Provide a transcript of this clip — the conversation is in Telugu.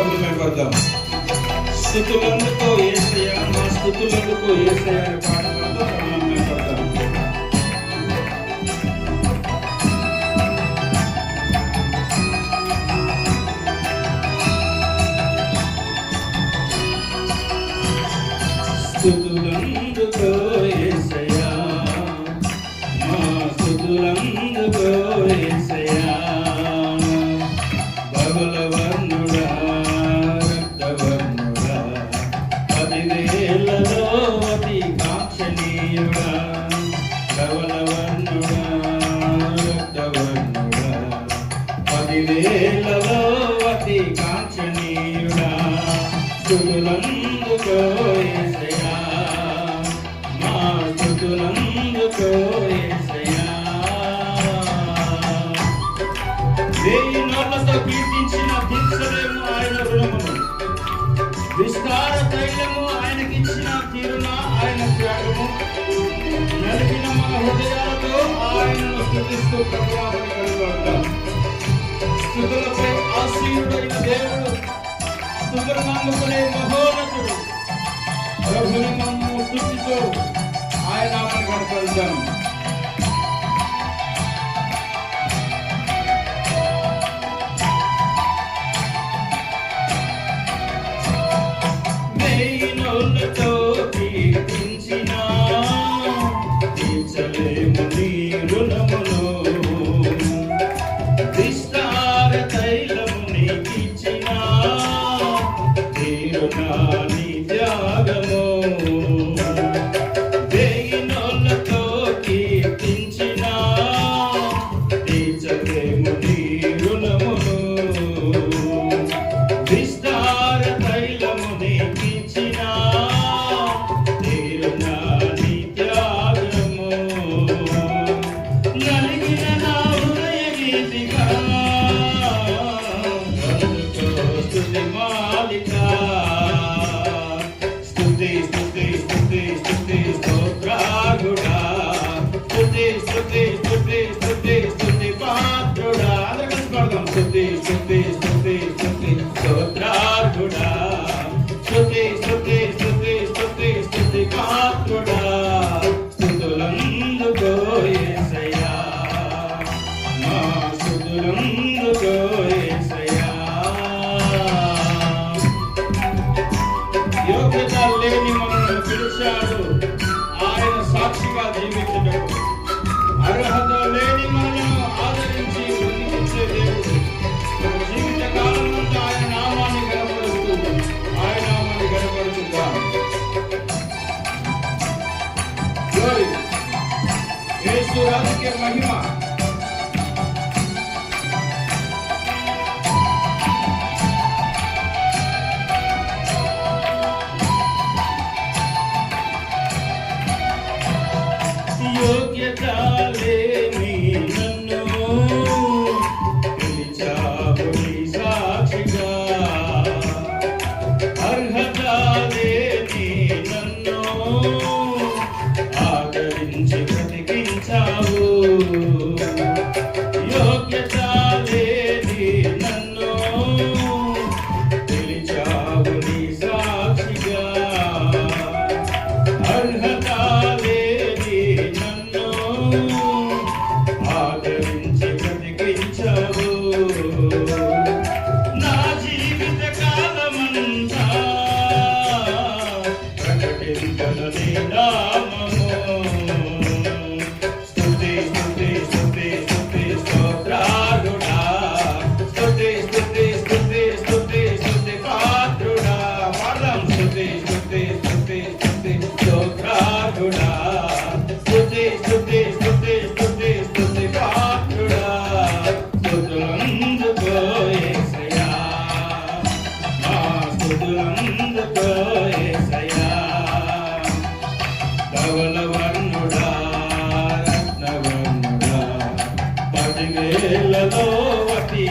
ప్రభువుని మహిమపడదాం. స్తుతులందుకో యేసయ్యా, మా స్తుతులందుకో యేసయ్యా అనే పాట పాడుతూ ప్రభువుని మహిమపడదాం. స్తుతులందుకో యేసయ్యా, మా స్తుతులందుకో యేసయ్యా. బహుళవర్ణుడా రక్తవర్ణుడా, 10,000లో అతి కాంక్షణీయుడా. బహుళవర్ణుడా రక్తవర్ణుడా, 10,000లో అతి కాంక్షణీయుడా. స్తుతులందుకో యేసయ్యా, మా స్తుతులందుకో యేసయ్యా. వేయి నోళ్లతో కీర్తించిన తీర్చలేము ఆయన రుణమును, విస్తార తైలము ఆయనకిచ్చిన తీరున ఆయన త్యాగము. నలిగిన మన హృదయాలతో ఆయనను స్తుతిస్తూ ప్రభువాన్ని కలుగుతాం. స్తుతులపై ఆసీనుడైన దేవుడు, స్తుతులు నమ్ముకునే మహోన్నతుడు, ప్రభుని మమ్ము స్తుతితో ఆయన నామమును కనపరుద్దాం. వేయి నోళ్లతో కీర్తించిన తీర్చలేము నీ రుణమును, విస్తార తైలము నీకిచ్చిన తీరున నీ త్యాగము. వేయి నోళ్లతో కీర్తించిన తీర్చలేము నీ రుణమును, విస్తార తైలము నీకిచ్చిన తీరున నీ త్యాగము. నలిగిన నా హృదయ గీతిగా స్తుతి మాలిక. స్తుతి స్తుతి స్తుతి స్తుతి స్తోత్రార్హుడా, స్తుతి స్తుతి స్తుతి స్తుతి స్తుతి పాత్రుడా. అందరూ కలిసి పాడదాం. స్తుతి స్తుతి స్తుతి స్తుతి స్తోత్రార్హుడా, స్తుతి స్తుతి స్తుతి స్తుతి స్తుతి పాత్రుడా. స్తుతులందుకో యేసయ్యా, మా స్తుతులందుకో యేసయ్యా. యోగ్యత లేని మనల్ని పిలిచాడు ఆయన సాక్షిగా జీవించుటకు. అర్హత లేని మనలను ఆదరించి బ్రతికించే దేవుడు. మన జీవిత కాలమంతా ఆయన నామాన్ని గణపరుస్తూ ఆయన నామాన్ని గణపరుచుద్దాం. గ్లోరీ, యేసు రాజుకే మహిమ. యోగ్యత లేని నన్ను పిలిచావు నీ సాక్షిగా, అర్హత లేని నన్ను ఆదరించి బ్రతికించావు. యోగ్యత లేని నన్ను పిలిచావు నీ సాక్షిగా, అర్హత లేని నన్ను ఆదరించి బ్రతికించావు. నా జీవిత కాలమంతా ప్రకటించను నీ నామము. స్తుతి స్తుతి స్తుతి స్తుతి స్తోత్రార్హుడా, స్తుతి స్తుతి స్తుతి స్తుతి స్తుతి పాత్రుడా. పాడదాం. స్తుతి స్తుతి స్తుతి స్తుతి స్తోత్రార్హుడా, స్తుతి స్తుతి స్తుతి స్తుతి స్తుతి పాత్రుడా. స్తుతులందుకో యేసయ్యా, మా స్తుతులందుకో యేసయ్యా. ధవళవర్ణుడా రత్నవర్ణుడా, 10,000లో అతి